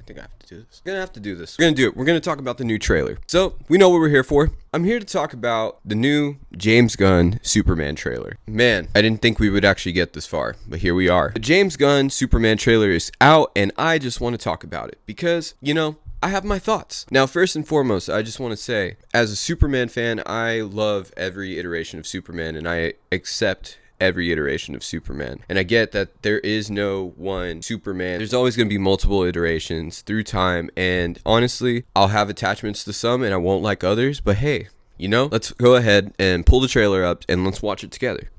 think I have to do this. We're gonna have to do this. We're gonna do it. We're gonna talk about the new trailer. So, we know what we're here for. I'm here to talk about the new James Gunn Superman trailer. Man, I didn't think we would actually get this far, but here we are. The James Gunn Superman trailer is out, and I just want to talk about it because, you know, I have my thoughts. Now, first and foremost, I just want to say, as a Superman fan, I love every iteration of Superman, and I accept every iteration of Superman. And I get that there is no one Superman. There's always going to be multiple iterations through time, and honestly, I'll have attachments to some and I won't like others, but hey, you know, let's go ahead and pull the trailer up and let's watch it together.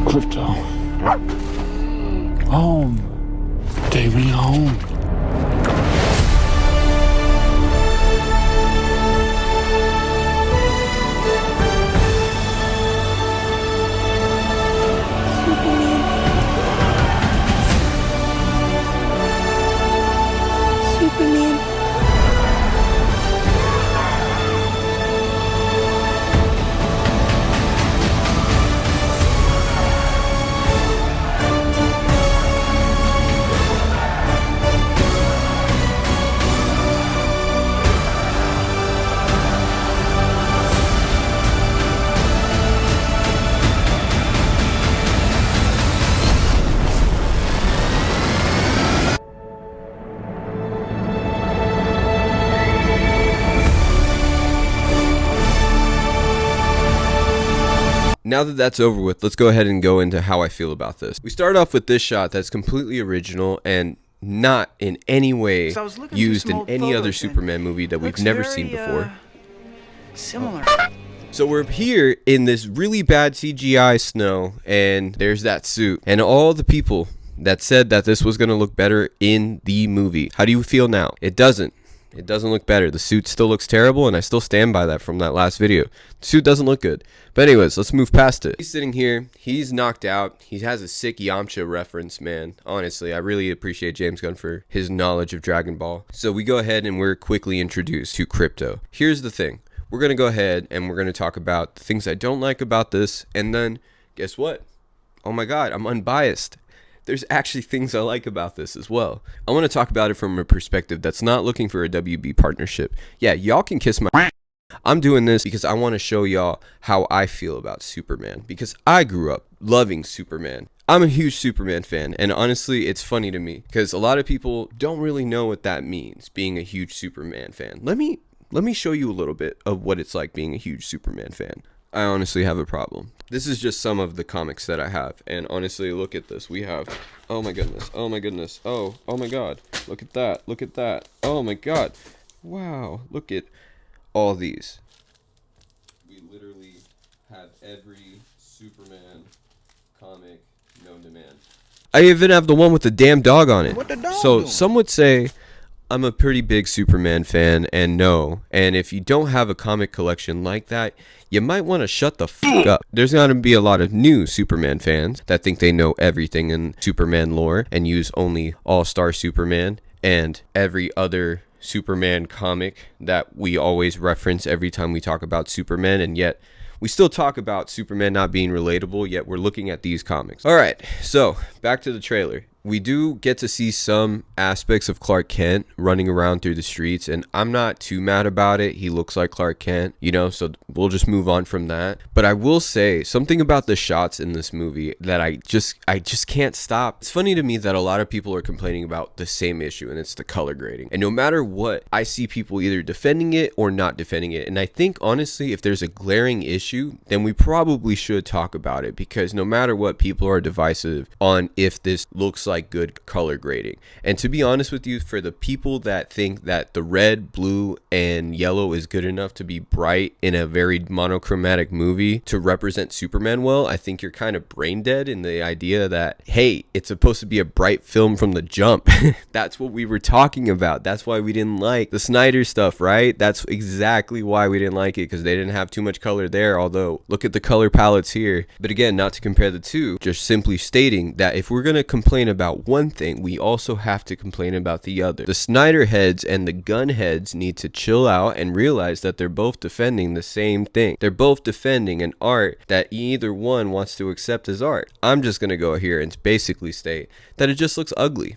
Crypto. Home. Take me home. Superman. Now that that's over with, let's go ahead and go into how I feel about this. We start off with this shot that's completely original and not in any way used in any other Superman movie that we've never seen before. Similar. So we're here in this really bad CGI snow, and there's that suit and all the people that said that this was going to look better in the movie. How do you feel now? It doesn't. It doesn't look better. The suit still looks terrible, and I still stand by that from that last video. The suit doesn't look good. But anyways, let's move past it. He's sitting here. He's knocked out. He has a sick Yamcha reference, man. Honestly, I really appreciate James Gunn for his knowledge of Dragon Ball. So we go ahead and we're quickly introduced to Crypto. Here's the thing. We're going to go ahead and we're going to talk about the things I don't like about this. And then, guess what? Oh my God, I'm unbiased. There's actually things I like about this as well. I want to talk about it from a perspective that's not looking for a WB partnership. Yeah, y'all can kiss my... I'm doing this because I want to show y'all how I feel about Superman. Because I grew up loving Superman. I'm a huge Superman fan, and honestly, it's funny to me because a lot of people don't really know what that means, being a huge Superman fan. Let me show you a little bit of what it's like being a huge Superman fan. I honestly have a problem. This is just some of the comics that I have, and honestly, look at this. We have, oh my goodness, oh my goodness, oh my God, look at that, oh my God, wow, look at all these. We literally have every Superman comic known to man. I even have the one with the damn dog on it. What the dog So doing? some would say I'm a pretty big Superman fan, and if you don't have a comic collection like that, you might want to shut the fuck up. There's going to be a lot of new Superman fans that think they know everything in Superman lore and use only All-Star Superman and every other Superman comic that we always reference every time we talk about Superman, and yet we still talk about Superman not being relatable, yet we're looking at these comics. All right, so back to the trailer. we do get to see some aspects of Clark Kent running around through the streets, and I'm not too mad about it. He looks like Clark Kent, so we'll just move on from that. But I will say something about the shots in this movie that I just can't stop. It's funny to me that a lot of people are complaining about the same issue, and it's the color grading. And no matter what, I see people either defending it or not defending it. And I think honestly, if there's a glaring issue, then we probably should talk about it, because no matter what, people are divisive on if this looks like good color grading. And to be honest with you, for the people that think that the red, blue, and yellow is good enough to be bright in a very monochromatic movie to represent Superman well, I think you're kind of brain dead in the idea that, hey, it's supposed to be a bright film from the jump. That's what we were talking about. That's why we didn't like the Snyder stuff, right? That's exactly why we didn't like it, because they didn't have too much color there. Although, look at the color palettes here. But again, not to compare the two, just simply stating that if we're going to complain about one thing, we also have to complain about the other. The Snyder heads and the Gunn heads need to chill out and realize that they're both defending the same thing. They're both defending an art that either one wants to accept as art. I'm just going to go here and basically state that it just looks ugly.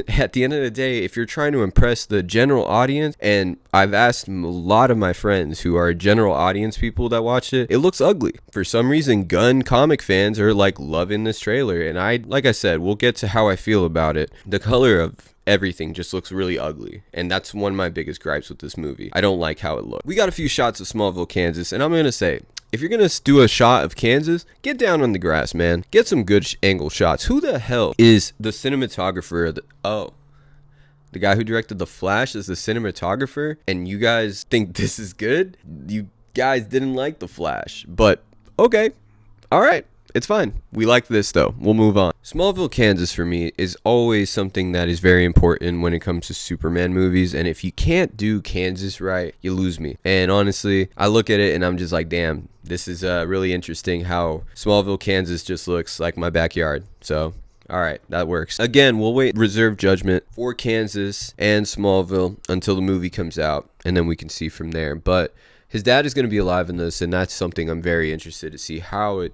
At the end of the day, if you're trying to impress the general audience, and I've asked a lot of my friends who are general audience people that watch it, it looks ugly. For some reason, Gunn comic fans are like loving this trailer, and like I said, we'll get to how I feel about it. The color of everything just looks really ugly, and that's one of my biggest gripes with this movie. I don't like how it looks. We got a few shots of Smallville, Kansas, and I'm gonna say, if you're going to do a shot of Kansas, get down on the grass, man. Get some good angle shots. Who the hell is the cinematographer? The guy who directed The Flash is the cinematographer, and you guys think this is good? You guys didn't like The Flash, but okay. All right. It's fine. We like this, though. We'll move on. Smallville, Kansas, for me, is always something that is very important when it comes to Superman movies. And if you can't do Kansas right, you lose me. And honestly, I look at it and I'm just like, damn, this is really interesting how Smallville, Kansas just looks like my backyard. So, all right, that works. Again, we'll wait reserve judgment for Kansas and Smallville until the movie comes out, and then we can see from there. But his dad is going to be alive in this, and that's something I'm very interested to see how it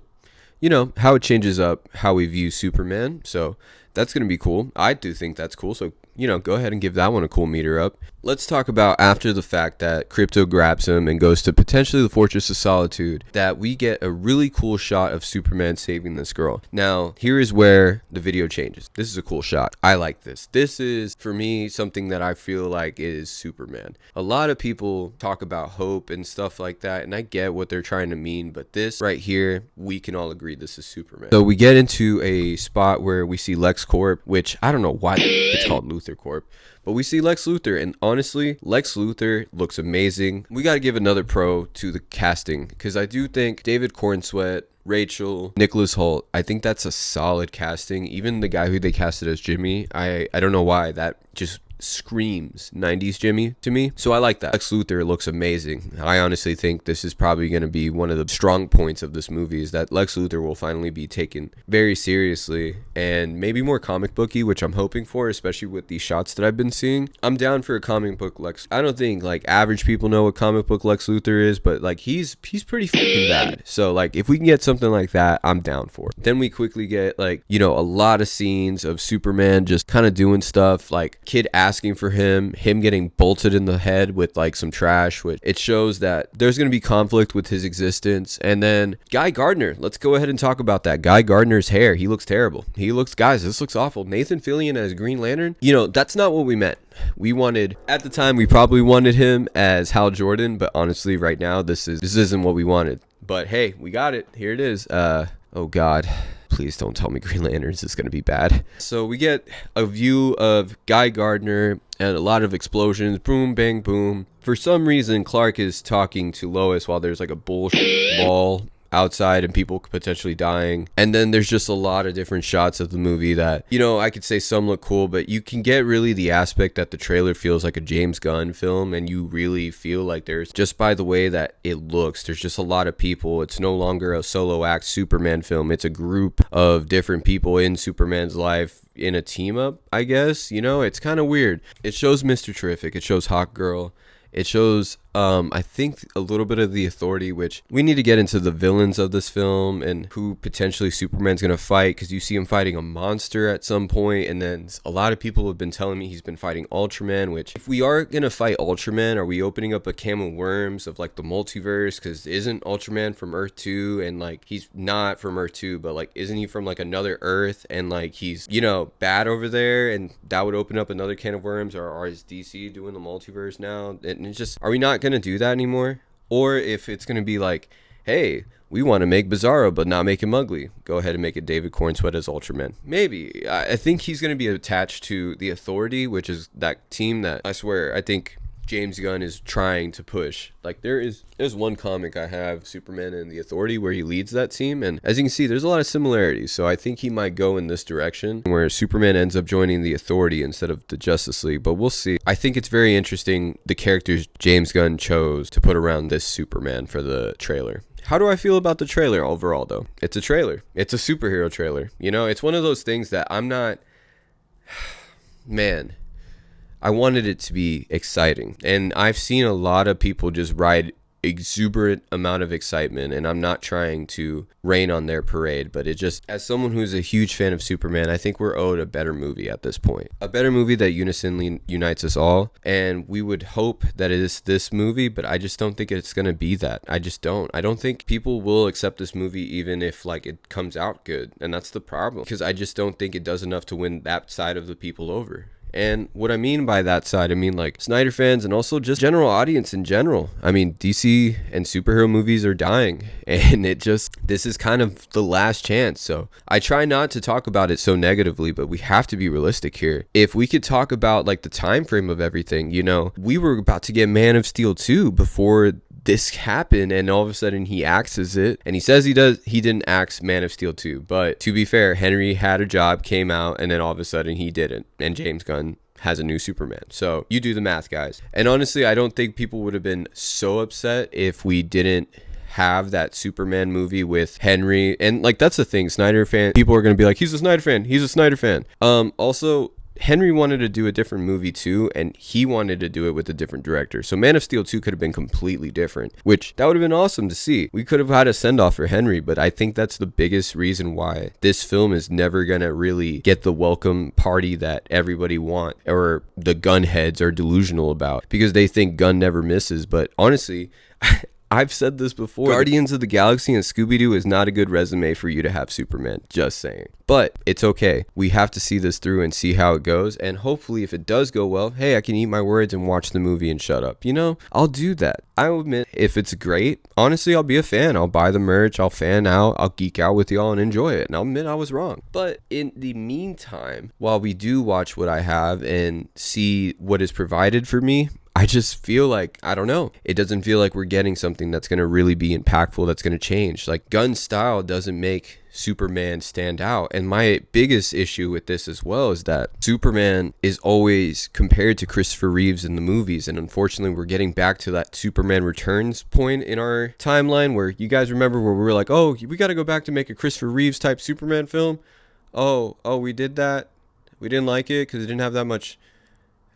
changes up how we view Superman. So that's going to be cool. I do think that's cool. So, go ahead and give that one a cool meter up. Let's talk about after the fact that Krypto grabs him and goes to potentially the Fortress of Solitude, that we get a really cool shot of Superman saving this girl. Now, here is where the video changes. This is a cool shot. I like this. This is, for me, something that I feel like is Superman. A lot of people talk about hope and stuff like that, and I get what they're trying to mean, but this right here, we can all agree this is Superman. So we get into a spot where we see LexCorp, which I don't know why it's called Luthor Corp. But we see Lex Luthor, and honestly, Lex Luthor looks amazing. We got to give another pro to the casting, because I do think David Cornsweet, Rachel, Nicholas Hoult, I think that's a solid casting. Even the guy who they casted as Jimmy, I don't know why, that just screams 90s Jimmy to me. So I like that. Lex Luthor looks amazing. I honestly think this is probably going to be one of the strong points of this movie, is that Lex Luthor will finally be taken very seriously and maybe more comic booky, which I'm hoping for, especially with these shots that I've been seeing. I'm down for a comic book Lex. I don't think like average people know what comic book Lex Luthor is, but like he's pretty fucking bad. So like if we can get something like that, I'm down for it. Then we quickly get like, a lot of scenes of Superman just kind of doing stuff, like kid asking for him getting bolted in the head with like some trash, which it shows that there's going to be conflict with his existence. And then Guy Gardner, let's go ahead and talk about that. Guy Gardner's hair, he looks terrible. This looks awful. Nathan Fillion as Green Lantern, that's not what we meant. At the time, we probably wanted him as Hal Jordan, but honestly, right now, this isn't what we wanted. But hey, we got it. Here it is. Oh God. Please don't tell me Green Lanterns is going to be bad. So we get a view of Guy Gardner and a lot of explosions. Boom, bang, boom. For some reason, Clark is talking to Lois while there's like a bullshit ball outside and people potentially dying. And then there's just a lot of different shots of the movie that, I could say some look cool, but you can get really the aspect that the trailer feels like a James Gunn film, and you really feel like there's, just by the way that it looks, there's just a lot of people. It's no longer a solo act Superman film. It's a group of different people in Superman's life in a team up, I guess. It's kind of weird. It shows Mr. Terrific. It shows Hawkgirl. It shows, I think, a little bit of the Authority, which we need to get into the villains of this film and who potentially Superman's going to fight, because you see him fighting a monster at some point, and then a lot of people have been telling me he's been fighting Ultraman, which if we are going to fight Ultraman, are we opening up a can of worms of like the multiverse? Because isn't Ultraman from Earth 2, and like he's not from Earth 2, but like isn't he from like another Earth, and like he's, you know, bad over there, and that would open up another can of worms? Or is DC doing the multiverse now? And it's just, are we not gonna do that anymore? Or if it's gonna be like, hey, we want to make Bizarro but not make him ugly, go ahead and make it David Cornsweet as Ultraman. Maybe. I think he's gonna be attached to the Authority, which is that team that I swear I think James Gunn is trying to push. Like there's one comic I have, Superman and the Authority, where he leads that team, and as you can see, there's a lot of similarities. So I think he might go in this direction where Superman ends up joining the Authority instead of the Justice League, but we'll see. I think it's very interesting the characters James Gunn chose to put around this Superman for the trailer. How do I feel about the trailer overall, though? It's a trailer. It's a superhero trailer. You know, it's one of those things that I'm not... Man, I wanted it to be exciting, and I've seen a lot of people just ride exuberant amount of excitement, and I'm not trying to rain on their parade, but it just, as someone who's a huge fan of Superman, I think we're owed a better movie at this point, a better movie that unisonly unites us all, and we would hope that it is this movie, but I just don't think it's gonna be that. I don't think people will accept this movie even if like it comes out good, and that's the problem, because I just don't think it does enough to win that side of the people over. And what I mean by that side, I mean like Snyder fans and also just general audience in general. I mean, DC and superhero movies are dying, and this is kind of the last chance. So I try not to talk about it so negatively, but we have to be realistic here. If we could talk about like the time frame of everything, you know, we were about to get Man of Steel 2 before this happened, and all of a sudden he axes it, and he says he didn't axe Man of Steel 2, but to be fair, Henry had a job, came out, and then all of a sudden he didn't, and James Gunn has a new Superman. So you do the math, guys. And honestly, I don't think people would have been so upset if we didn't have that Superman movie with Henry. And like, that's the thing, Snyder fan people are going to be like, he's a Snyder fan. Also, Henry wanted to do a different movie too, and he wanted to do it with a different director. So Man of Steel 2 could have been completely different, which that would have been awesome to see. We could have had a send-off for Henry, but I think that's the biggest reason why this film is never gonna really get the welcome party that everybody want, or the gun heads are delusional about, because they think Gunn never misses. But honestly, I've said this before, Guardians of the Galaxy and Scooby-Doo is not a good resume for you to have Superman, just saying. But it's okay. We have to see this through and see how it goes, and hopefully if it does go well, hey, I can eat my words and watch the movie and shut up. You know, I'll do that. I'll admit, if it's great, honestly, I'll be a fan. I'll buy the merch, I'll fan out, I'll geek out with y'all and enjoy it, and I'll admit I was wrong. But in the meantime, while we do watch what I have and see what is provided for me, I just feel like, I don't know, it doesn't feel like we're getting something that's going to really be impactful, that's going to change. Like, Gunn's style doesn't make Superman stand out. And my biggest issue with this as well is that Superman is always compared to Christopher Reeves in the movies. And unfortunately, we're getting back to that Superman Returns point in our timeline, where you guys remember where we were like, oh, we got to go back to make a Christopher Reeves type Superman film. Oh, we did that. We didn't like it because it didn't have that much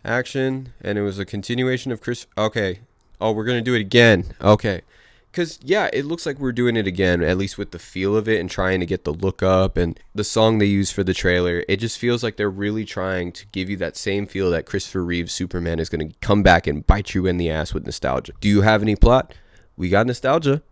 action, and it was a continuation of Chris. Okay. Oh, we're gonna do it again. Okay. Because yeah, it looks like we're doing it again, at least with the feel of it and trying to get the look up and the song they use for the trailer. It just feels like they're really trying to give you that same feel that Christopher Reeves Superman is gonna come back and bite you in the ass with nostalgia. Do you have any plot? We got nostalgia.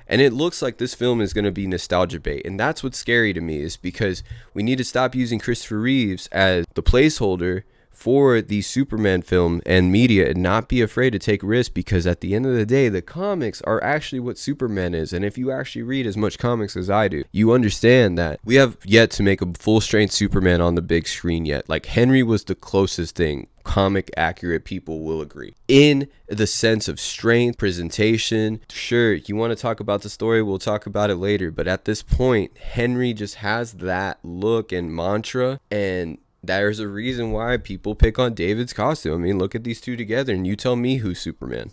And it looks like this film is going to be nostalgia bait. And that's what's scary to me, is because we need to stop using Christopher Reeves as the placeholder for the Superman film and media, and not be afraid to take risks, because at the end of the day, the comics are actually what Superman is. And if you actually read as much comics as I do, you understand that we have yet to make a full-strength Superman on the big screen yet. Like, Henry was the closest thing. Comic accurate people will agree, in the sense of strength, presentation. Sure, you want to talk about the story, we'll talk about it later, but at this point, Henry just has that look and mantra, and there's a reason why people pick on David's costume. I mean, look at these two together and you tell me who's Superman.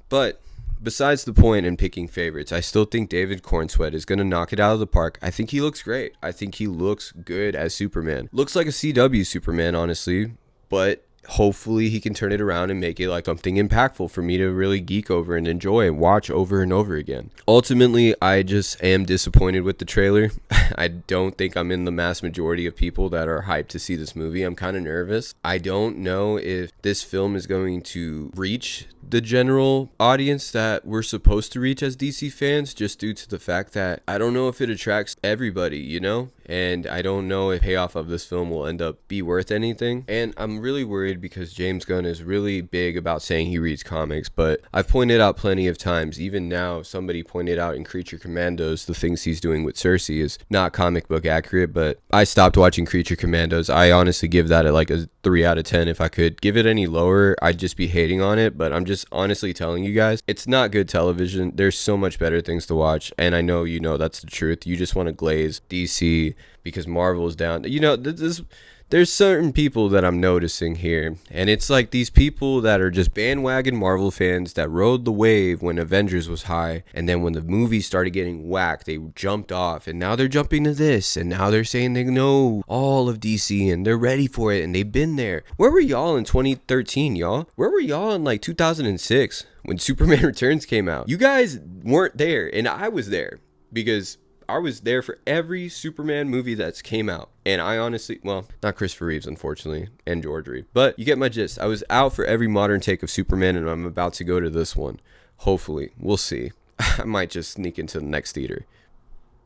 But besides the point in picking favorites, I still think David Cornsweet is going to knock it out of the park. I think he looks great. I think he looks good as Superman. Looks like a CW Superman, honestly, but hopefully he can turn it around and make it like something impactful for me to really geek over and enjoy and watch over and over again. Ultimately, I just am disappointed with the trailer. I don't think I'm in the mass majority of people that are hyped to see this movie. I'm kind of nervous. I don't know if this film is going to reach the general audience that we're supposed to reach as DC fans, just due to the fact that I don't know if it attracts everybody, you know? And I don't know if payoff of this film will end up be worth anything. And I'm really worried because James Gunn is really big about saying he reads comics, but I've pointed out plenty of times, even now, somebody pointed out in Creature Commandos, the things he's doing with Cersei is not comic book accurate, but I stopped watching Creature Commandos. I honestly give that like a 3 out of 10. If I could give it any lower, I'd just be hating on it, but I'm just honestly telling you guys, it's not good television. There's so much better things to watch, and I know you know that's the truth. You just want to glaze DC because Marvel is down. You know, there's certain people that I'm noticing here, and it's like these people that are just bandwagon Marvel fans that rode the wave when Avengers was high, and then when the movies started getting whacked, they jumped off, and now they're jumping to this, and now they're saying they know all of DC, and they're ready for it, and they've been there. Where were y'all in 2013, y'all? Where were y'all in like 2006 when Superman Returns came out? You guys weren't there, and I was there, because I was there for every Superman movie that's came out. And I honestly, well, not Christopher Reeves, unfortunately, and George Reeves, but you get my gist. I was out for every modern take of Superman, and I'm about to go to this one. Hopefully. We'll see. I might just sneak into the next theater.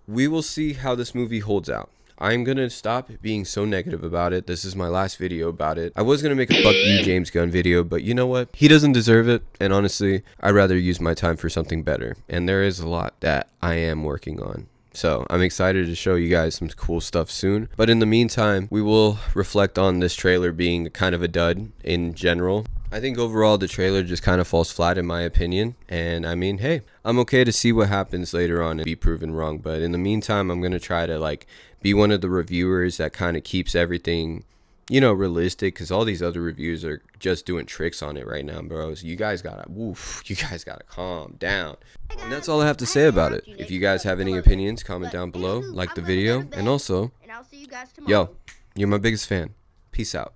We will see how this movie holds out. I'm going to stop being so negative about it. This is my last video about it. I was going to make a fuck you James Gunn video, but you know what? He doesn't deserve it. And honestly, I'd rather use my time for something better. And there is a lot that I am working on. So I'm excited to show you guys some cool stuff soon. But in the meantime, we will reflect on this trailer being kind of a dud in general. I think overall the trailer just kind of falls flat in my opinion. And I mean, hey, I'm okay to see what happens later on and be proven wrong. But in the meantime, I'm going to try to like be one of the reviewers that kind of keeps everything, you know, realistic, because all these other reviews are just doing tricks on it right now, bros. You guys gotta calm down. And that's all I have to say about it. If you guys have any opinions, comment down below, like the video, and also, yo, you're my biggest fan. Peace out.